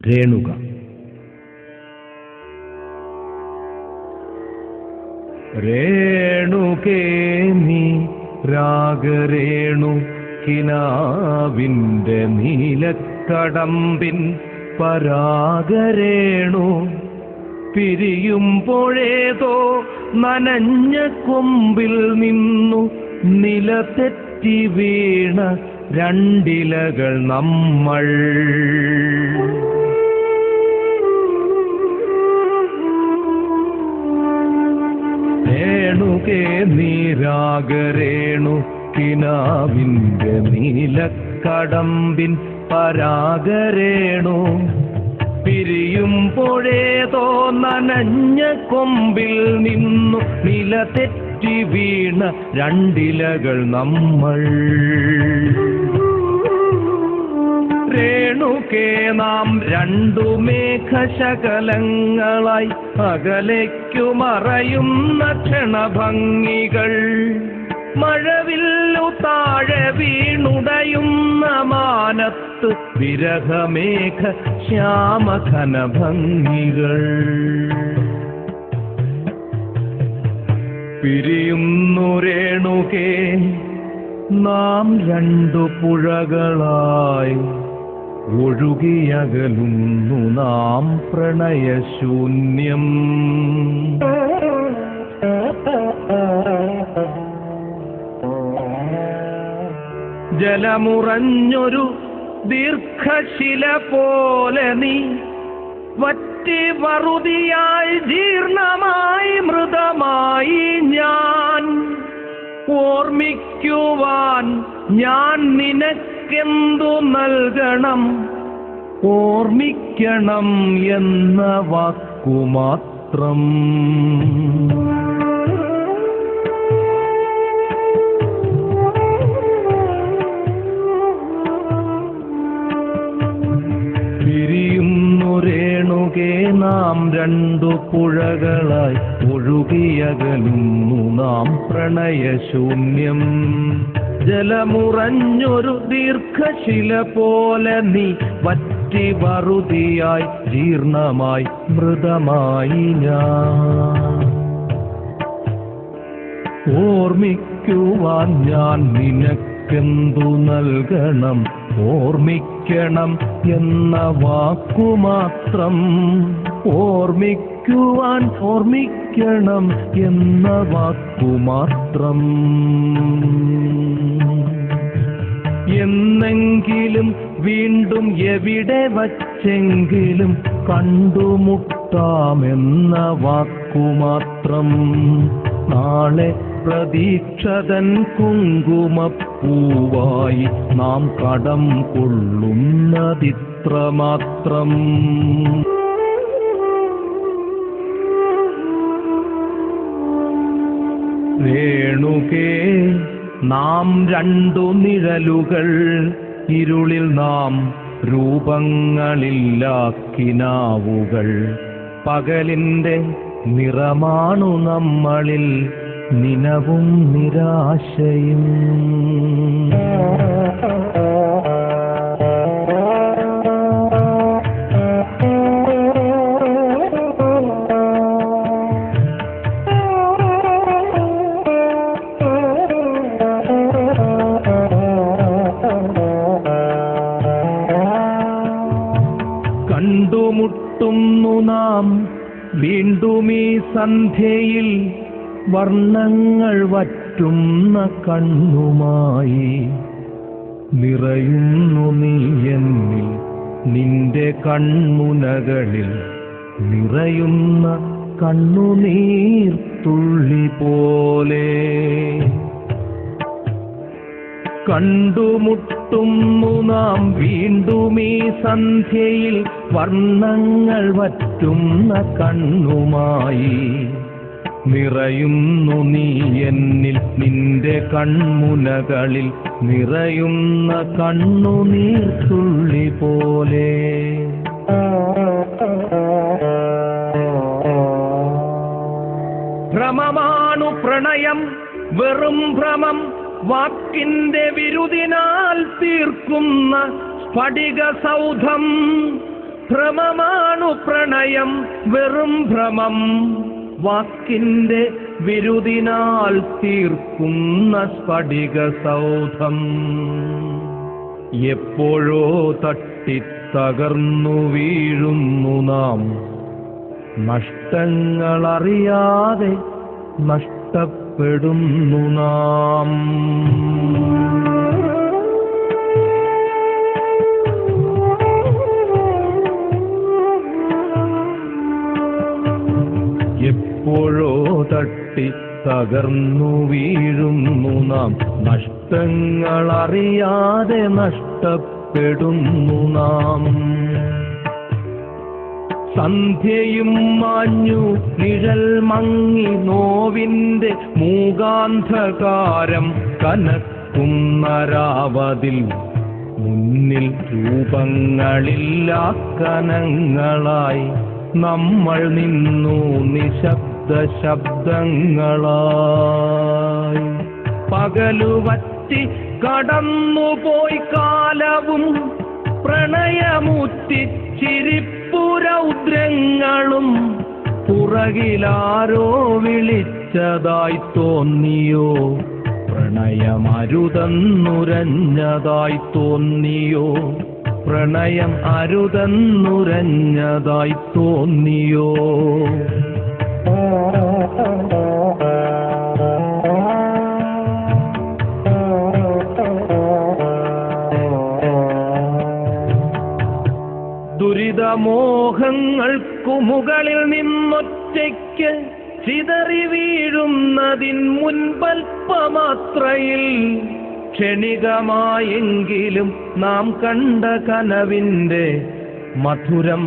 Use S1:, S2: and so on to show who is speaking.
S1: രേണുക. രേണുകേ നീ രാഗരേണു കിനാവിന്റെ നീലക്കടമ്പിൻ പരാഗരേണു പിരിയുമ്പോഴേതോ നനഞ്ഞ കൊമ്പിൽ നിന്നു നിലതെറ്റി വീണ രണ്ടിലകൾ നമ്മൾ. രേണുകേ നീരാഗരേണു കിനാവിന്റെ നീലക്കടമ്പിൻ പരാഗരേണു പിരിയുമ്പോഴേതോ നനഞ്ഞ കൊമ്പിൽ നിന്നു നിലതെറ്റി വീണ രണ്ടിലകൾ നമ്മൾ. രേണുകേ നാം രണ്ടു മേഘശകലങ്ങളായി അകലേക്കു മറയുന്ന ക്ഷണഭംഗികൾ. മഴവില്ലു താഴെ വീണുടയുന്ന മാനത്ത് വിരഹമേഘ ശ്യാമഘനഭംഗികൾ. പിരിയുന്നു രേണുകേ നാം രണ്ടു പുഴകളായി ഒഴുകിയകലുന്നു നാം പ്രണയശൂന്യം. ജലമുറഞ്ഞൊരു ദീർഘശില പോലെ നീ വറ്റി വറുതിയായി ജീർണമായി മൃതമായി ഞാൻ. ഓർമ്മിക്കുവാൻ ഞാൻ നിനക്കെന്തു നൽകണം? ഓർമ്മിക്കണം എന്ന വാക്കുമാത്രം. പിരിയുന്നു രേണുകേ നാം രണ്ടു പുഴകളായി ഒഴുകിയകലുന്നു നാം പ്രണയശൂന്യം. ജലമുറഞ്ഞൊരു ദീർഘശില പോലെ നീ വറ്റി വറുതിയായി ജീർണമായി മൃതമായി ഞാൻ. ഓർമ്മിക്കുവാൻ ഞാൻ നിനക്കെന്തു നൽകണം? ഓർമ്മിക്കണം എന്ന വാക്കുമാത്രം. ഓർമ്മിക്കണം എന്ന വാക്കുമാത്രം. എന്നെങ്കിലും വീണ്ടും എവിടെ വച്ചെങ്കിലും കണ്ടുമുട്ടാമെന്ന വാക്കുമാത്രം. നാളെ പ്രതീക്ഷതൻ കുങ്കുമപ്പൂവായി നാം കടം കൊള്ളുന്നതിത്രമാത്രം. രേണുകേ നാം രണ്ടു നിഴലുകൾ, ഇരുളിൽ നാം രൂപങ്ങളില്ലാക്കിനാവുകൾ. പകലിന്റെ നിറമാണു നമ്മളിൽ നിനവും നിരാശയും. കണ്ടുമുട്ടുന്നു നാം വീണ്ടും ഈ സന്ധ്യയിൽ വർണ്ണങ്ങൾ വറ്റുന്ന കണ്ണുമായി. നിറയുന്നു നീ എന്നിൽ നിന്റെ കൺമുനകളിൽ നിറയുന്ന കണ്ണുനീർത്തുള്ളി പോലെ. കണ്ടുമുട്ടുന്നു നാം വീണ്ടും ഈ സന്ധ്യയിൽ വർണ്ണങ്ങൾ വറ്റുന്ന കണ്ണുമായി. നിറയുന്നു നീ എന്നിൽ നിന്റെ കൺമുനകളിൽ നിറയുന്ന കണ്ണുനീർത്തുള്ളി പോലെ. ഭ്രമമാണു പ്രണയം, വെറും ഭ്രമം. വാക്കിന്റെ വിരുദിനാൽ തീർക്കുന്ന സ്ഫടിക സൗധം. ഭ്രമമാണു പ്രണയം വെറും ഭ്രമം, വാക്കിന്റെ വിരുദിനാൽ തീർക്കുന്ന സ്ഫടിക സൗധം. എപ്പോഴോ തട്ടിത്തകർന്നു വീഴുന്നു നാം, നഷ്ടങ്ങളറിയാതെ നഷ്ടപ്പെടുന്നു നാം. എപ്പോഴോ തട്ടിത്തകർന്നു വീഴുന്നു നാം, നഷ്ടങ്ങളറിയാതെ നഷ്ടപ്പെടുന്നു നാം. സന്ധ്യയും മാഞ്ഞു നിഴൽ മങ്ങി നോവിന്റെ മൂകാന്ധകാരം കനക്കുന്ന രാവതിൽ, മുന്നിൽ രൂപങ്ങളില്ലാ കനങ്ങളായി നമ്മൾ നിന്നു നിശബ്ദ ശബ്ദങ്ങളായി. പകലുവറ്റി കടന്നുപോയി കാലവും, പ്രണയമുറ്റിച്ചിരിപ്പുരൗദ്രങ്ങളും, പുറകിലാരോ വിളിച്ചതായി തോന്നിയോ, പ്രണയമരുതെന്നുരഞ്ഞതായി തോന്നിയോ, പ്രണയം അരുതെന്നുരഞ്ഞതായി തോന്നിയോ. ദുരിതമോഹങ്ങൾക്കു മുകളിൽ നിന്നൊറ്റയ്ക്ക് ചിതറി വീഴുന്നതിൻ മുൻപൽപ്പമാത്രയിൽ, ക്ഷണികമായെങ്കിലും നാം കണ്ട കനവിന്റെ മധുരം